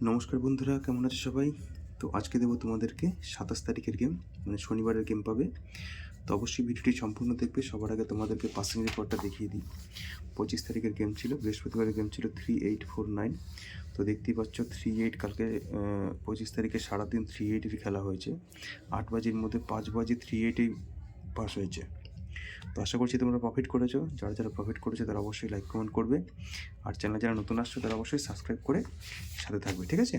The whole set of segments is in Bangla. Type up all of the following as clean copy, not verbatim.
নমস্কার বন্ধুরা, কেমন আছো সবাই? তো আজকে দেবো তোমাদেরকে 27 তারিখের গেম, মানে শনিবারের গেম পাবে। তো অবশ্যই ভিডিওটি সম্পূর্ণ দেখবে। সবার আগে তোমাদেরকে পাসিং রেকর্ডটা দেখিয়ে দিই। 25 তারিখের গেম ছিল, বৃহস্পতিবারের গেম ছিল 3849। তো দেখতেই পাচ্ছ 38 কালকে 25 তারিখে সারাদিন 38-এরই খেলা হয়েছে। 8 বাজির মধ্যে 5 বাজে 38-এই পাস হয়েছে। তো আশা করছি তোমরা প্রফিট করেছো। যারা যারা প্রফিট করেছো তারা অবশ্যই লাইক কমেন্ট করবে, আর চ্যানেলে যারা নতুন আসছো তারা অবশ্যই সাবস্ক্রাইব করে সাথে থাকবে, ঠিক আছে?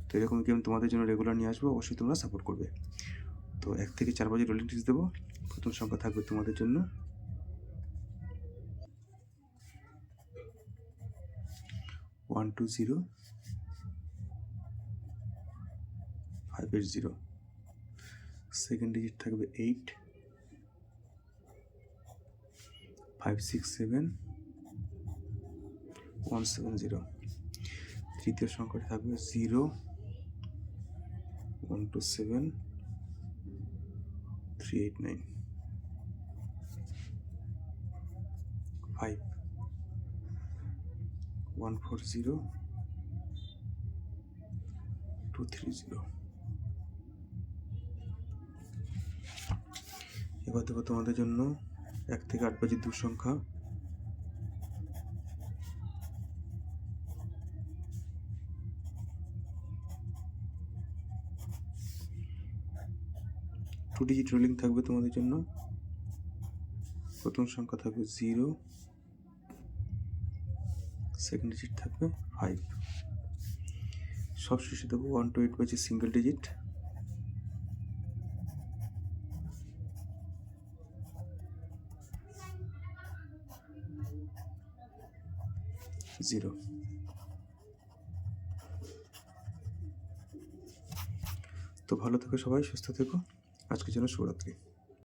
তো এরকম গেম তোমাদের জন্য রেগুলার নিয়ে আসবো, অবশ্যই তোমরা সাপোর্ট করবে। তো 1 থেকে 4 বাজে রোলিং টিপস দেবো। প্রথম সংখ্যা থাকবে তোমাদের জন্য 120 580। সেকেন্ড ডিজিট থাকবে 8 567 170। তৃতীয় সংখ্যাটি থাকবে 0 127 389। 5 140 230। এবার দেবো তোমাদের জন্য 1 থেকে 8 বাজে দু সংখ্যা 2 ডিজিট রোলিং থাকবে তোমাদের জন্য। প্রথম সংখ্যা থাকবে 0, সেকেন্ড ডিজিট থাকবে 5। সবশেষে দেবো 1 to 8 বাজে সিঙ্গেল ডিজিট 0। তো ভালো থেকো সবাই, সুস্থ থেকো। আজকের জন্য শুভরাত্রি।